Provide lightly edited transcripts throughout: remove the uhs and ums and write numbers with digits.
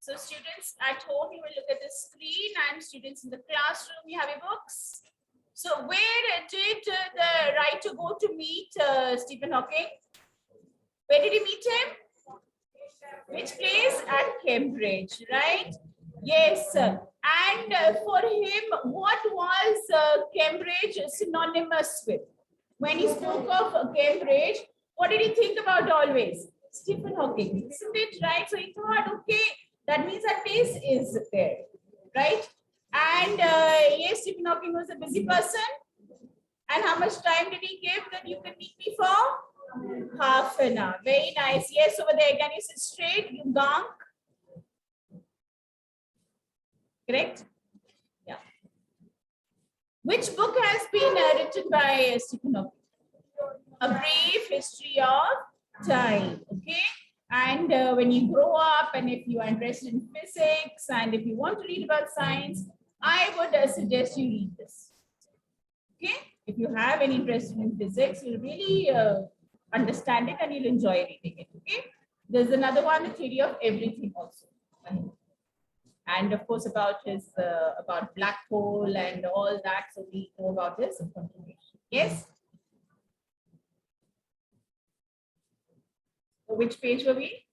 So students at home, you will look at the screen, and students in the classroom, you have your books. So where did the writer go to meet Stephen Hawking? Where did he meet him? Which place? At Cambridge, right? Yes. And for him, what was Cambridge synonymous with? When he spoke of Cambridge, what did he think about always? Stephen Hawking, isn't it right? So he thought, okay, that means that place is there, right? And yes, Stephen Hawking was a busy person. And how much time did he give that you can meet me for? Half an hour. Very nice. Yes, over there. Can you sit straight? You gunk. Correct? Yeah. Which book has been written by Stephen Hawking? A Brief History of Time. Okay. And when you grow up, and if you are interested in physics, and if you want to read about science, I would suggest you read this. Okay. If you have any interest in physics, you'll really understand it and you'll enjoy reading it. Okay. There's another one, the theory of everything also. And of course, about his about black hole and all that. So we know about this information. Yes. So which page were we?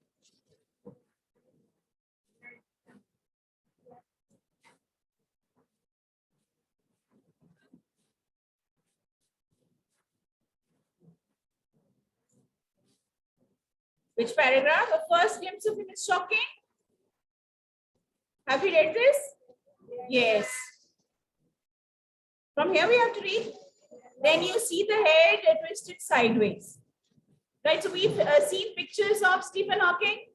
Which paragraph? The first glimpse of him is shocking. Have you read this? Yes. From here we have to read. Then you see the head twisted sideways. Right, so we've seen pictures of Stephen Hawking.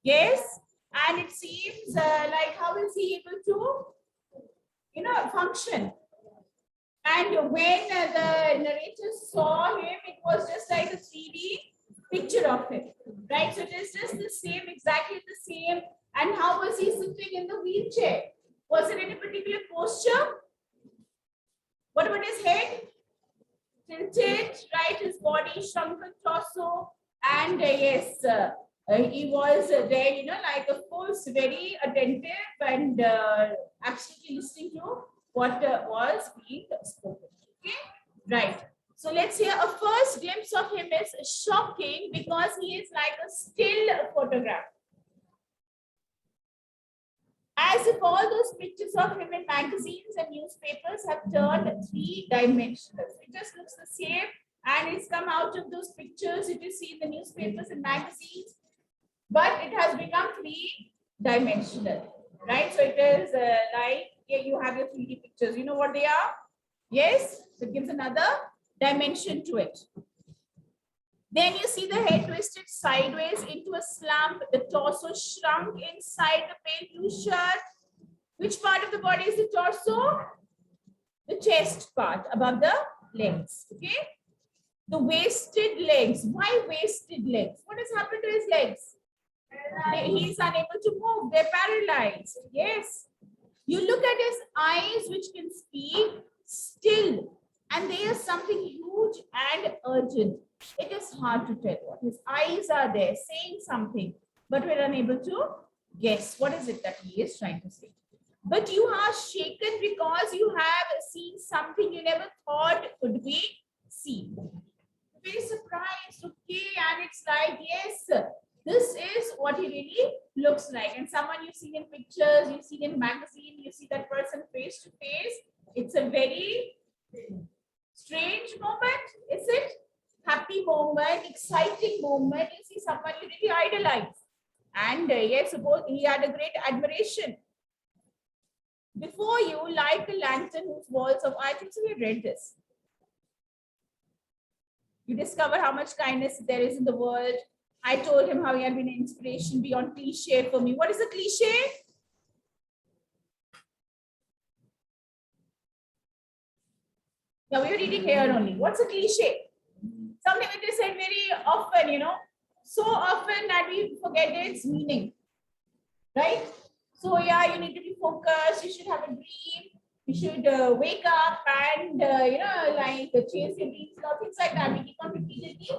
Yes, and it seems like how is he able to, function? And when the narrator saw him, it was just like a 3D picture of him, right? So it is just the same, exactly the same. And how was he sitting in the wheelchair? Was it in a particular posture? What about his head? Tilted, right? His body, shrunken torso, and yes, he was there, like a course, very attentive and absolutely listening to what was being spoken. Okay, right. So let's hear a first glimpse of him is shocking because he is like a still photograph. As if all those pictures of him in magazines and newspapers have turned three-dimensional. It just looks the same, and it's come out of those pictures if you see in the newspapers and magazines, but it has become three-dimensional, right? So it is like here you have your 3D pictures. You know what they are? Yes, so it gives another dimension to it. Then you see the head twisted sideways into a slump, the torso shrunk inside the pale blue shirt. Which part of the body is the torso? The chest part above the legs. Okay. The wasted legs. Why wasted legs? What has happened to his legs? He's unable to move. They're paralyzed. Yes. You look at his eyes, which can speak still, and there is something huge and urgent. It is hard to tell what. His eyes are there saying something, but we're unable to guess what is it that he is trying to say. But you are shaken because you have seen something you never thought could be seen. Very surprised, okay, and it's like, yes, this is what he really looks like. And someone you've seen in pictures, you've seen in magazine, you see that person face to face. It's a very strange moment, is it? Happy moment, exciting moment. You see someone you really idolize. And yes, suppose he had a great admiration. Before you, like a lantern whose walls of, I think so we read this. You discover how much kindness there is in the world. I told him how he had been an inspiration beyond cliche for me. What is a cliche? Yeah, we are reading here only. What's a cliche? Something which is said very often, so often that we forget its meaning, right? So yeah, you need to be focused. You should have a dream. You should wake up and, like chase your dreams, things like that. We keep on repeatedly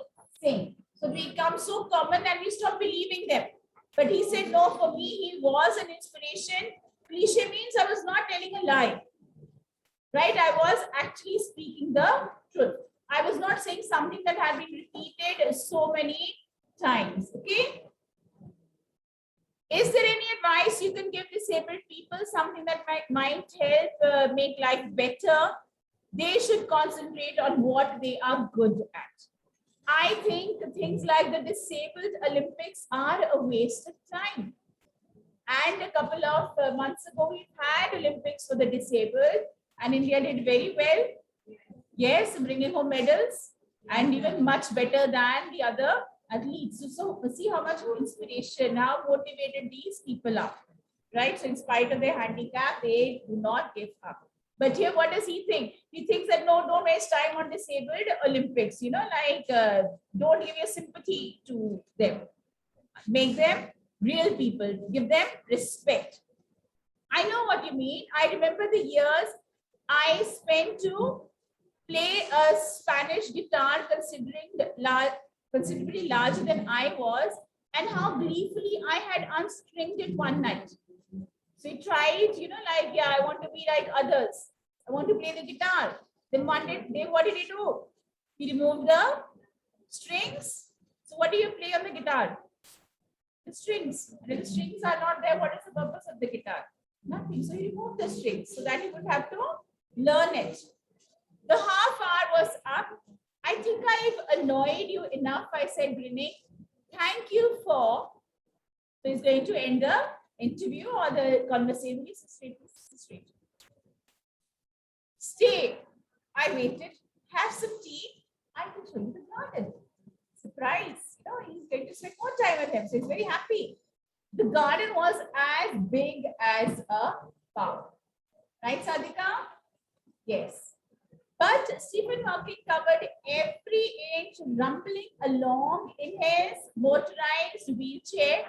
saying. So they become so common and we stop believing them. But he said, no, for me, he was an inspiration. Cliche means I was not telling a lie, right? I was actually speaking the truth. I was not saying something that had been repeated so many times, okay? Is there any advice you can give disabled people, something that might help make life better? They should concentrate on what they are good at. I think things like the disabled Olympics are a waste of time. And a couple of months ago, we've had Olympics for the disabled, and India did very well. Yes, bringing home medals, and even much better than the other athletes. So see how much inspiration, how motivated these people are, right? So in spite of their handicap, they do not give up. But here, what does he think? He thinks that no, don't waste time on disabled Olympics. You know, like don't give your sympathy to them. Make them real people. Give them respect. I know what you mean. I remember the years I spent to play a Spanish guitar considerably larger than I was, and how gleefully I had unstringed it one night. So he tried, you know, like, yeah, I want to be like others. I want to play the guitar. Then one day, what did he do? He removed the strings. So what do you play on the guitar? The strings. And if the strings are not there, what is the purpose of the guitar? Nothing. So he removed the strings so that he would have to learn it. The half hour was up. I think I've annoyed you enough. I said, Brinik, thank you for. So he's going to end the interview or the conversation. Straight. Stay. I waited. Have some tea. I can show you the garden. Surprise. You know, he's going to spend more time with him. So he's very happy. The garden was as big as a park. Right, Sadhika? Yes. But Stephen Hawking covered every inch, rumbling along in his motorized wheelchair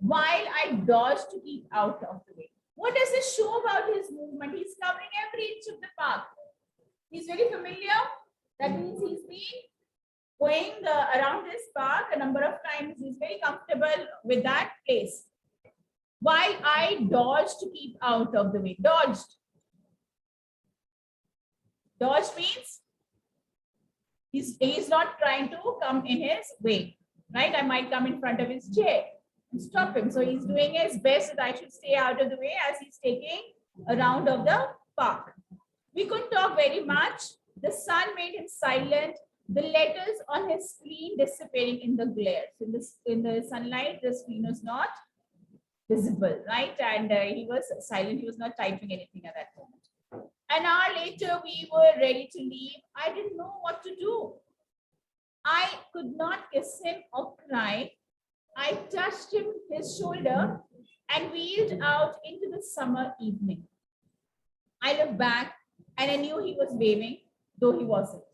while I dodged to keep out of the way. What does this show about his movement? He's covering every inch of the park. He's very familiar. That means he's been going around this park a number of times. He's very comfortable with that place. While I dodged to keep out of the way. Dodged. Dodge means he's not trying to come in his way, right? I might come in front of his chair and stop him. So he's doing his best that I should stay out of the way as he's taking a round of the park. We couldn't talk very much. The sun made him silent. The letters on his screen disappearing in the glare. So in the sunlight, the screen was not visible, right? And he was silent. He was not typing anything at that moment. An hour later, we were ready to leave. I didn't know what to do. I could not kiss him or cry. I touched his shoulder and wheeled out into the summer evening. I looked back and I knew he was waving, though he wasn't.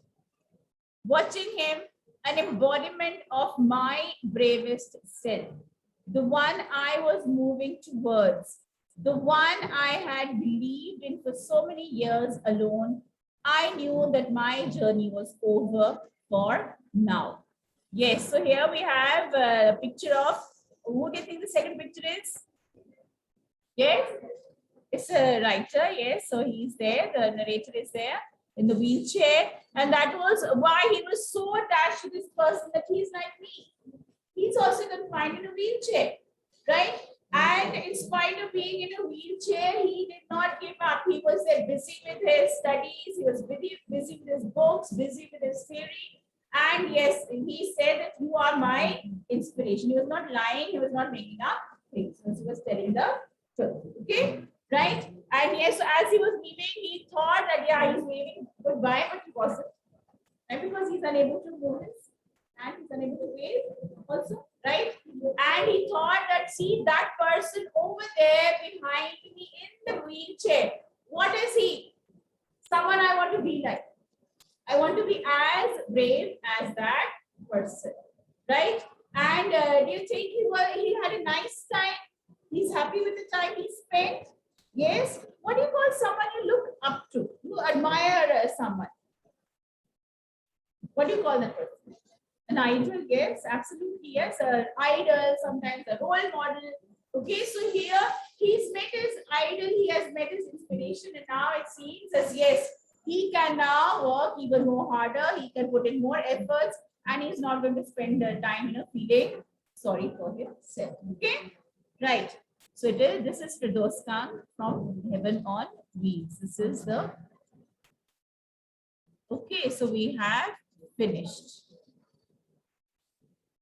Watching him, an embodiment of my bravest self, the one I was moving towards, the one I had believed in for so many years alone. I knew that my journey was over for now. Yes, so here we have a picture of, who do you think the second picture is? Yes, it's a writer, yes, so he's there, the narrator is there in the wheelchair, and that was why he was so attached to this person that he's like me. He's also confined in a wheelchair, right? And in spite of being in a wheelchair, he did not give up. He was busy with his studies, he was busy with his books, busy with his theory. And yes, he said that you are my inspiration. He was not lying, he was not making up things. He was telling the truth. Okay, right? And yes, so as he was leaving, he thought that yeah, he's waving goodbye, but he wasn't. And because he's unable to move his hand, he's unable to wave also, right? And he thought that, see that person over there behind me in the wheelchair. What is he? Someone I want to be like. I want to be as brave as that person, right? And do you think he had a nice time? He's happy with the time he spent? Yes. What do you call someone you look up to? You admire someone. What do you call that person? An idol, yes, absolutely, yes. An idol, sometimes a role model. Okay, so here he's met his idol, he has met his inspiration, and now it seems as yes, he can now work even more harder, he can put in more efforts, and he's not going to spend the time, feeling sorry for himself. Okay, right. So it is, this is Firdaus Khan from Heaven on Wheels. This is the, okay, so we have finished.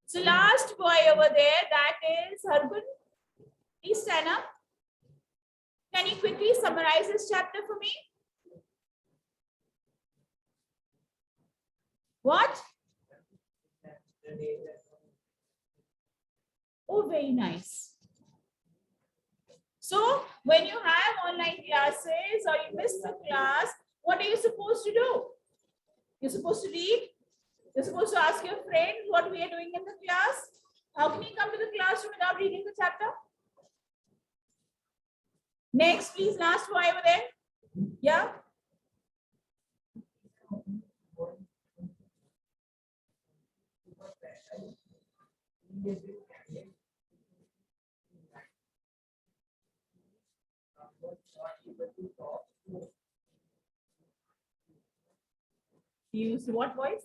So last boy over there, that is Hargun. Please stand up. Can you quickly summarize this chapter for me? What? Oh, very nice. So when you have online classes or you miss the class, what are you supposed to do? You're supposed to read. You're supposed to ask your friends what we are doing in the class. How can you come to the classroom without reading the chapter? Next, please, last boy over there. Yeah. Use what voice?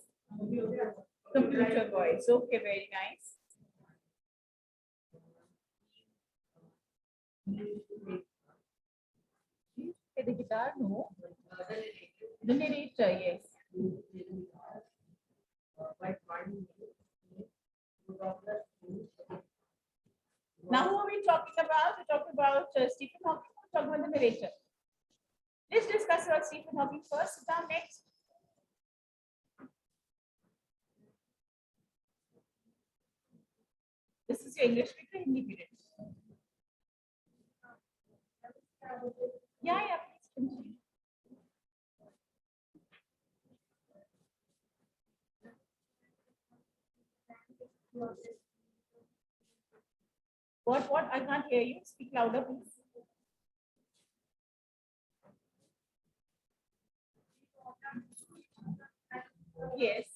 Computer voice. Okay, very nice. The guitar, no. The narrator, yes. Now, who are we talking about? We're talking about Stephen Hawking. We're talking about the narrator. Let's discuss about Stephen Hawking first. Sit down next. This is your English speaker, Hindi period. Yeah, yeah, please continue. What? I can't hear you. Speak louder, please. Yes.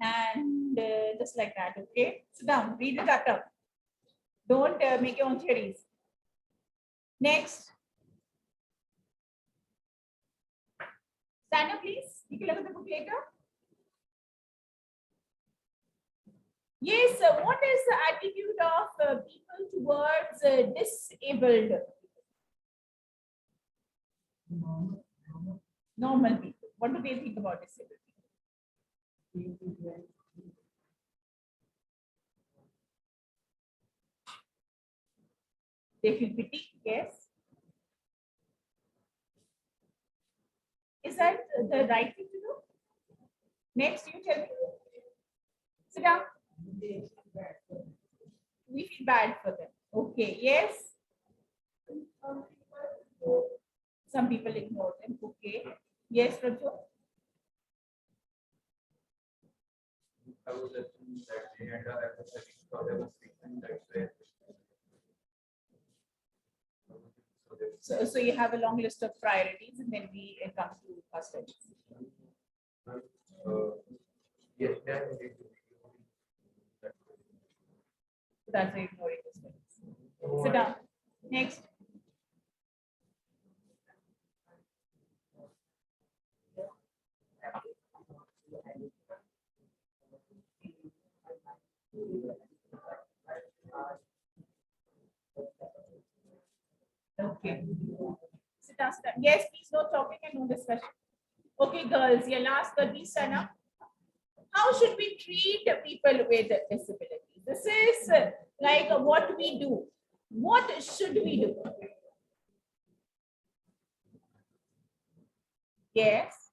And just like that, okay? Sit down, read the chapter. Don't make your own theories. Next. Stand up, please. You can look at the book later. Yes, what is the attitude of people towards disabled? Normal people. What do they think about disabled people? They feel pity, yes. Is that the right thing to do? Next, you tell me. Sit down. We feel bad for them. Okay, yes. Some people ignore them. Okay. Yes, Raju. I was assuming that they had a episodic problem that's where. So you have a long list of priorities, and then we come to custody. Yes, that's ignoring this one. Sit down. Next. Okay. Sit down, sit down. Yes, please, no talking and no discussion. Okay, girls, your last girl, please stand up. How should we treat people with disabilities? This is like what we do. What should we do? Yes.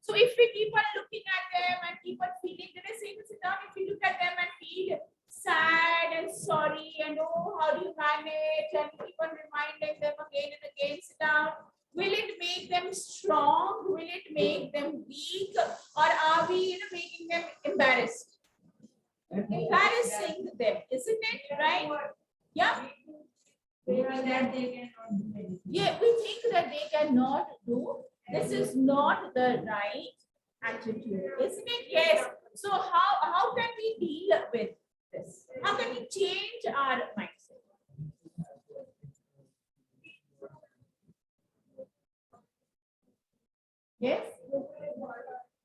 So if we keep on looking at them and keep on feeling, there is saying, sit down, if you look at them and feel sad and sorry and oh, how do you manage, and keep on reminding them again and again, sit down, will it make them strong? Will it make them weak? Or are we making them oppressing them, isn't it? Right? Yeah. Yeah, we think that they cannot do. This is not the right attitude, isn't it? Yes. So how can we deal with this? How can we change our mindset? Yes.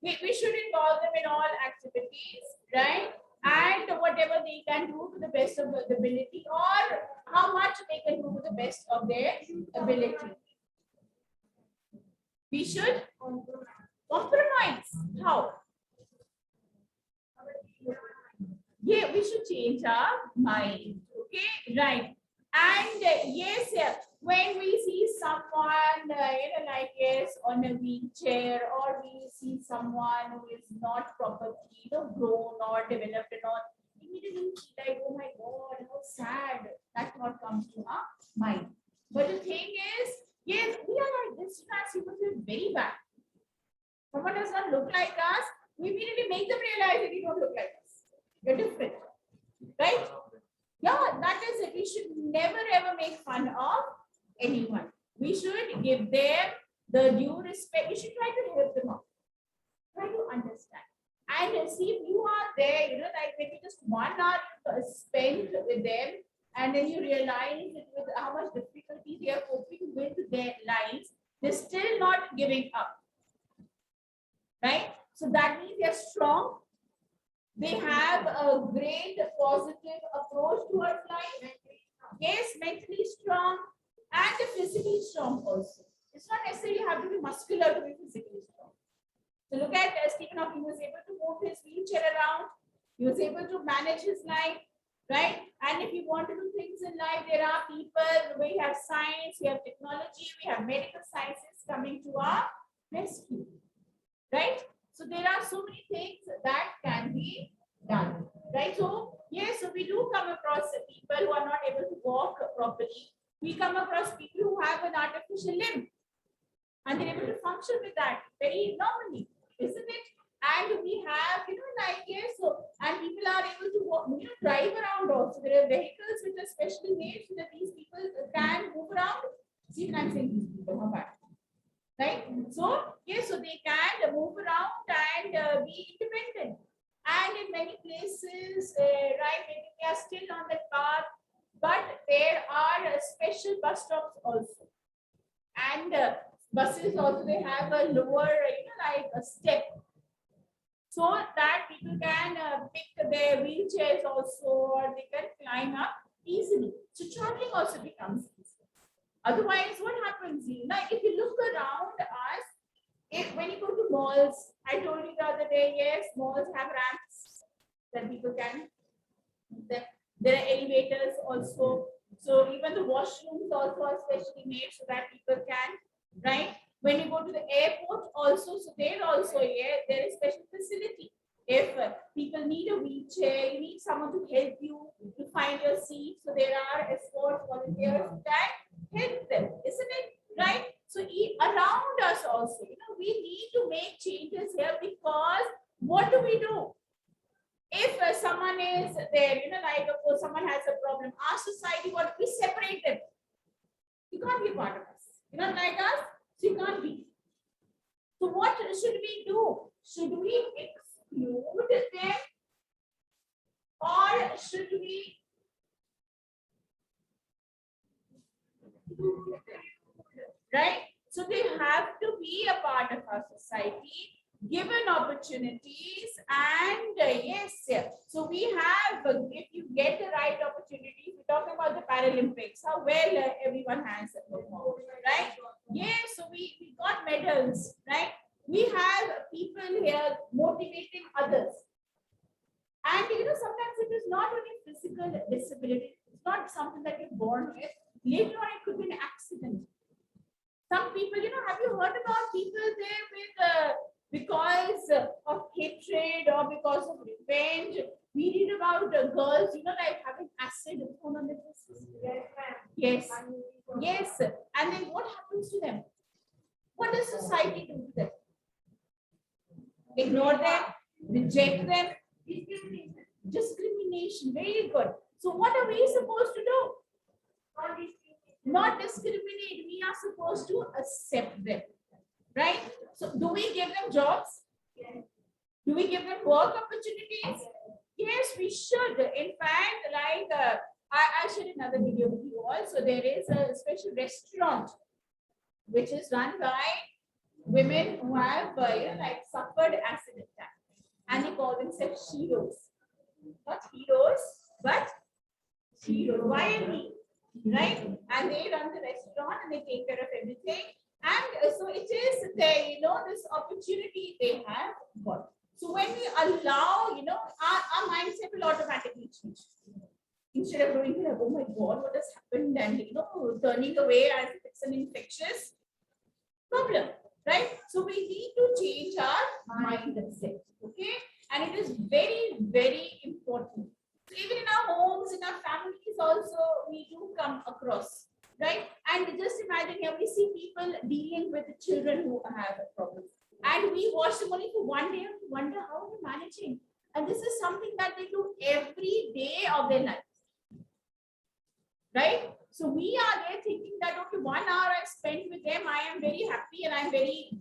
We should involve them in all activities, right? And whatever they can do to the best of the ability, or how much they can do to the best of their ability. We should compromise. How? Yeah, we should change our mind. Okay, right. And yes, when we see someone, like yes, on a wheelchair, or we see someone who is not properly, grown or developed and all, immediately we feel like, oh my God, how sad. That thought comes to our mind. But the thing is, yes, we are like this. People feel very bad. Someone does not look like us, we immediately make them realize that you don't look like us. You're different, right? Yeah, that is it. We should never ever make fun of anyone. We should give them the due respect. We should try to help them out, try to understand. And see if you are there, like maybe just 1 hour spent with them, and then you realize that with how much difficulty they are coping with their lives, they're still not giving up. Right? So that means they're strong. They have a great positive approach towards life. Yes, mentally strong and physically strong also. It's not necessarily have to be muscular to be physically strong. So look at Stephen Hawking was able to move his wheelchair around. He was able to manage his life, right? And if you want to do things in life, there are people, we have science, we have technology, we have medical sciences coming to our rescue, right? So there are so many things that can be done, right? So yes, so we do come across people who are not able to walk properly. We come across people who have an artificial limb, and they're able to function with that very normally, isn't it? And we have, like yes, so and people are able to walk, drive around also. There are vehicles which are specially made so that these people can move around. See, when I'm saying these people, how bad. Right? So, yes, so they can move around and be independent. And in many places, right, maybe they are still on the path, but there are special bus stops also. And buses also, they have a lower, like a step. So that people can pick their wheelchairs also, or they can climb up easily. So traveling also becomes easy. Otherwise, what happens? If you look around us, when you go to malls, I told you the other day, yes, malls have ramps that people can. There are elevators also. So even the washrooms also are specially made so that people can, right? When you go to the airport also, so there also, there is special facility. If people need a wheelchair, you need someone to help you to find your seat. So there are escort volunteers that help them, isn't it? Right? So around us also, we need to make changes here, because what do? If someone is there, like of course someone has a problem, our society, what we separate them. You can't be part of us. You're not like us, so you can't be. So what should we do? Should we exclude them, or should we right? So they have to be a part of our society, given opportunities, and yes, so we have, if you get the right opportunity, we're talking about the Paralympics, how well everyone has performed, right? Yes, so we got medals, right? We have people here motivating others. And sometimes it is not only physical disability, it's not something that you're born with. Later on, it could be an accident. Some people, have you heard about people there with because of hatred or because of revenge? We read about girls, like having acid thrown on their faces. Yes. Yes. And then what happens to them? What does society do to them? Ignore them, reject them. Discrimination. Very good. So what are we supposed to do? Not discriminate. We are supposed to accept them. Right? So do we give them jobs? Do we give them work opportunities? Yes, we should. In fact, like I shared another video with you all. So there is a special restaurant which is run by women who have like suffered acid attack, and they call themselves heroes. Not heroes, but heroes. YME, right? And they run the restaurant and they take care of everything. And so it is there, this opportunity they have got. So when we allow, our mindset will automatically change. Instead of going like, oh my God, what has happened? And, turning away as if it's an infectious problem, right? So we need to change our mindset, okay? And it is very, very important. So even in our homes, in our families also, we do come across, right? And just imagine here, we see people dealing with the children who have problems. And we watch them only for one day and wonder how they're managing. And this is something that they do every day of their life, right? So we are there thinking that, okay, 1 hour I spent with them, I am very happy and I'm very,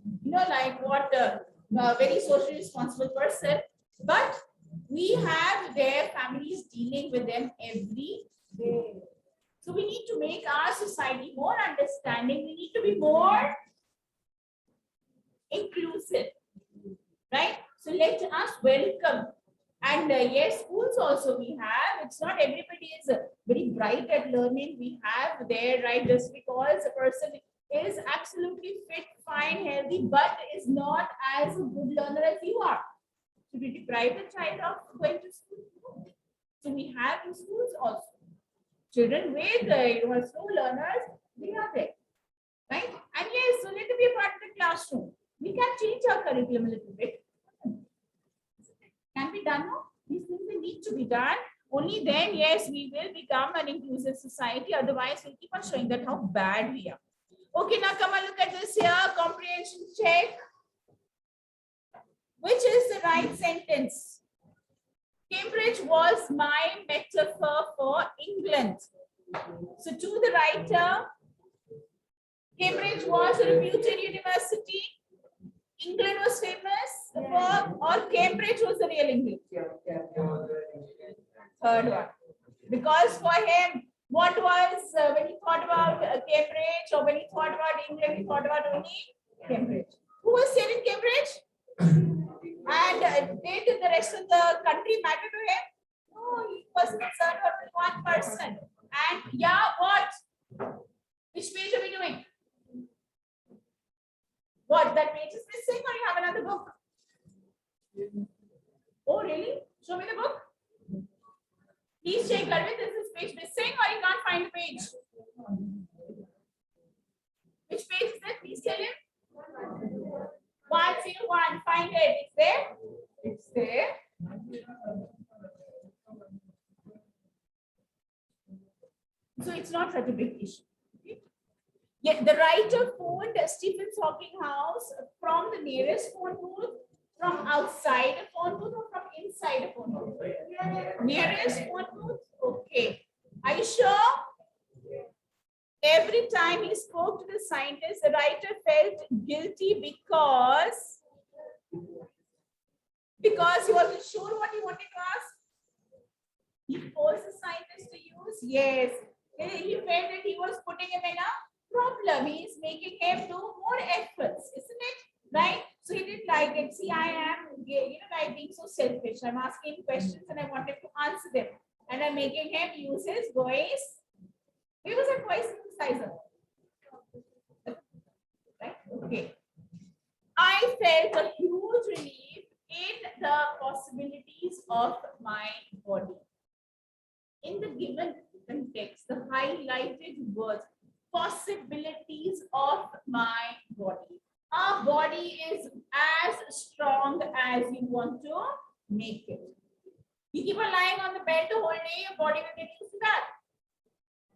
very socially responsible person. But we have their families dealing with them every day. So we need to make our society more understanding. We need to be more inclusive, right? So let us welcome. And yes, schools also we have. It's not everybody is very bright at learning. We have there, right? Just because a person is absolutely fit, fine, healthy, but is not as a good learner as you are. Should we deprive the child of going to school? No. So we have in schools also. Children with slow learners, they are there, right? And yes, so let them be a part of the classroom. We can change our curriculum a little bit. Can be done, no? These things they need to be done. Only then, yes, we will become an inclusive society. Otherwise, we'll keep on showing that how bad we are. Okay, now come and look at this here. Comprehension check. Which is the right sentence? Cambridge was my metaphor for England. So to the writer, Cambridge was a reputed university. England was famous for, or Cambridge was the real England? Third one. Because for him, what was, when he thought about Cambridge, or when he thought about England, he thought about only Cambridge. Who was staying in Cambridge? And did the rest of the country matter to him? No, he was concerned about one person. And yeah, what? Which page are we doing? What? That page is missing, or you have another book? Oh, really? Show me the book. Please check, Arvind, is this page missing, or you can't find the page? Which page is it? Please tell him. 101. Find it. It's there. It's there. So it's not such a big issue. Okay? Yeah, the writer phoned Stephen's Hawking house from the nearest phone booth, from outside a phone booth, or from inside a phone booth? Nearest phone booth. Okay. Are you sure? Every time he spoke to the scientist, the writer felt guilty because he wasn't sure what he wanted to ask. He forced the scientist to use. Yes. He felt that he was putting him in a problem. He is making him do more efforts, isn't it? Right? So he didn't like it. See, I am, like being so selfish. I'm asking questions and I wanted to answer them. And I'm making him use his voice. He was a voice synthesizer. Right? Okay. I felt a huge relief in the possibilities of my body. In the given context, the highlighted words, possibilities of my body. Our body is as strong as you want to make it. You keep on lying on the bed the whole day, your body will get used to that.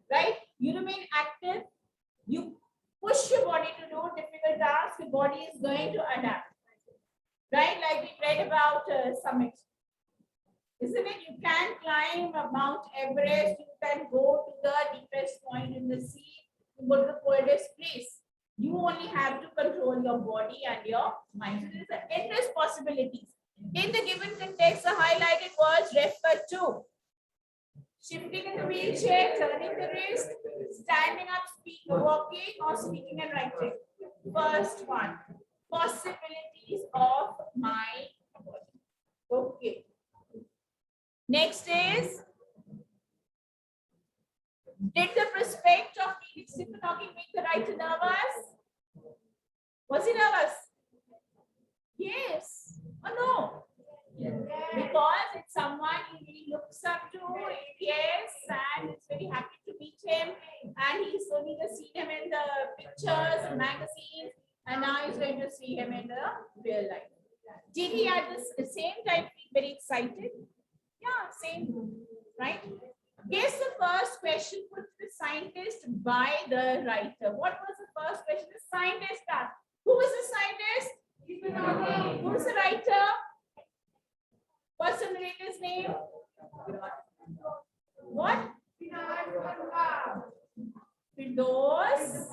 Right? You remain active. You push your body to do difficult tasks. Your body is going to adapt. Right? Like we read about Summit. Isn't it? You can climb Mount Everest, you can go to the deepest point in the sea, you go to the coldest place. You only have to control your body and your mind. So there's endless possibilities. In the given context, the highlighted words refer to shifting in the wheelchair, turning the wrist, standing up, speaking, walking, or speaking and writing. First one, possibilities of my body. Okay. Next is, did the prospect of meeting Stephen Hawking make the writer nervous? Was he nervous? Yes or no? Because it's someone he looks up to, yes, and it's very happy to meet him. And he's only just seen him in the pictures and magazines, and now he's going to see him in the real life. Did he at the same time feel very excited? Yeah, same, right? Guess the first question put to the scientist by the writer. What was the first question the scientist asked? Who was the scientist? Who was the writer? What's the narrator's name? What? Fidos.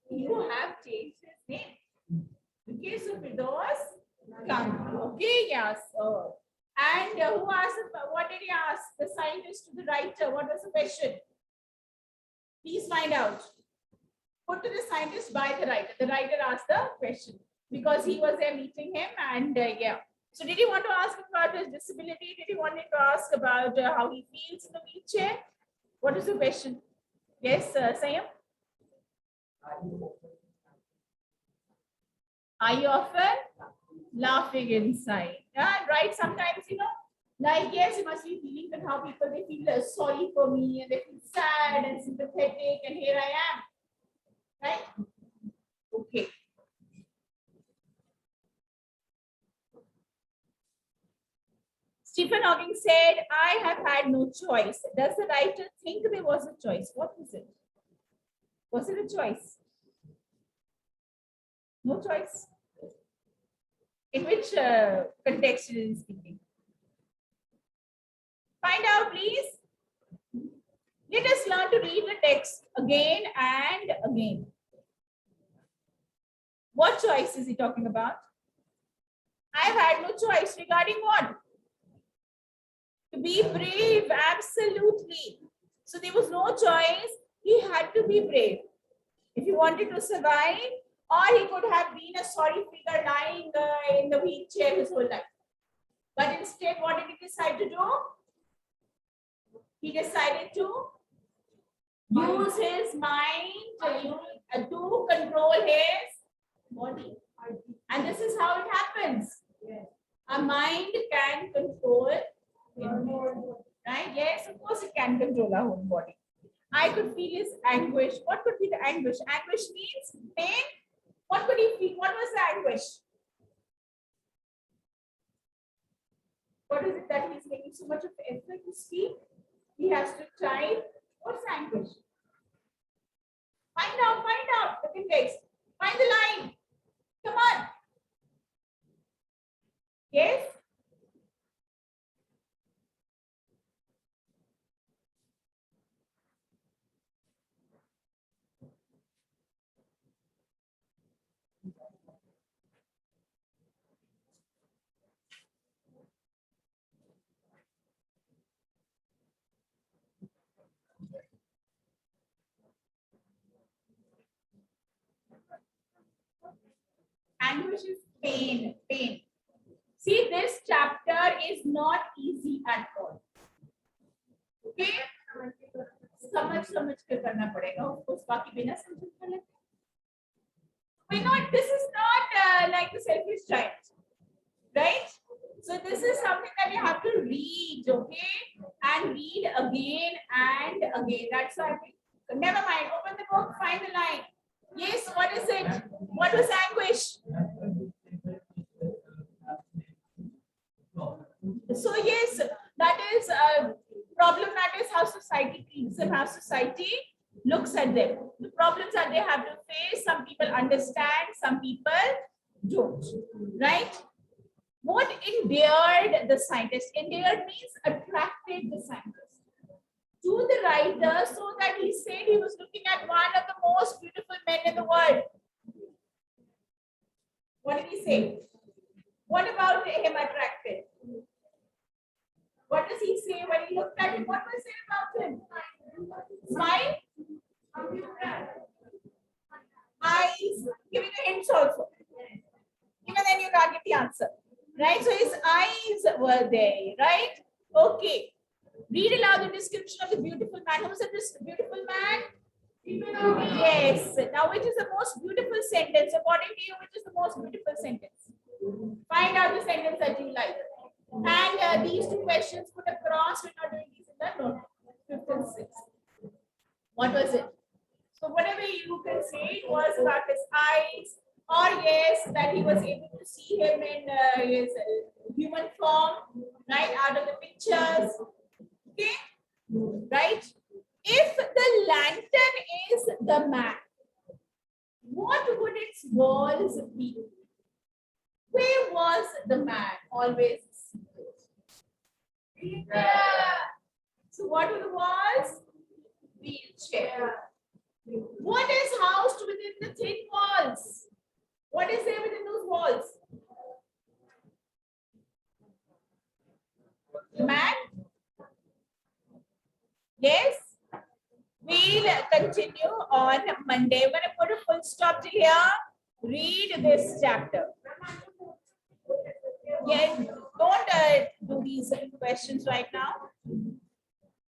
You have changed his name. Okay, so Fidos. Okay, yes. And who asked? What did he ask the scientist to the writer? What was the question? Please find out. Put to the scientist by the writer. The writer asked the question because he was there meeting him, and yeah. So did he want to ask about his disability? Did he want to ask about how he feels in the wheelchair? What is the question? Yes, Sayam? Are you often laughing inside? Yeah, right. Sometimes, like, yes, you must be feeling that how people, they feel sorry for me and they feel sad and sympathetic, and here I am. Right? Okay. Stephen Hawking said, I have had no choice. Does the writer think there was a choice? What was it? Was it a choice? No choice. In which context is he speaking? Find out, please. Let us learn to read the text again and again. What choice is he talking about? I've had no choice regarding what? To be brave, absolutely. So there was no choice. He had to be brave. If he wanted to survive, or he could have been a sorry figure lying in the wheelchair his whole life. But instead, what did he decide to do? He decided to use his mind to control his body. And this is how it happens. A mind can control right? Yes, of course it can control our whole body. I could feel his anguish. What could be the anguish? Anguish means pain. What could he feel? What was the anguish? What is it that he's making so much of effort to speak? He has to type. What's the anguish? Find out the context. Find the line. Come on. Yes? Anguish is pain. See, this chapter is not easy at all. Okay? समझ के करना पड़ेगा उस बाकी बिना समझ कर लेते we not this is not like the selfish child, right? So this is something that you have to read, okay, and read again and again. That's why never mind, open the book, find the line. Yes, what is it? What was anguish? So yes, that is a problem. That is how society treats them, how society looks at them. The problems that they have to face, some people understand, some people don't, right? What endeared the scientist? Endeared means attracted the scientist to the writer, so that he said he was looking at one of the most beautiful men in the world. What did he say? What about him attracted? What does he say when he looked at him? What was it about him? Smile? Eyes? Giving you hints also. Even then you can't get the answer. Right? So his eyes were there, right? Okay. Read aloud the description of the beautiful man. Who was this beautiful man? Yes. Now, which is the most beautiful sentence? According to you, which is the most beautiful sentence? Find out the sentence that you like. And these two questions put across. We're not doing these in the note. 5th and 6th. What was it? So whatever you can say, it was about his eyes, or yes, that he was able to see him in his human form, right, out of the pictures. Okay, right? If the lantern is the man, what would its walls be? Where was the man always? Yeah. So what were the walls? Wheelchair. What is housed within the thin walls? What is there within those walls? The man? Yes? We'll continue on Monday. We're going to put a full stop till here. Read this chapter. Yes, don't do these questions right now.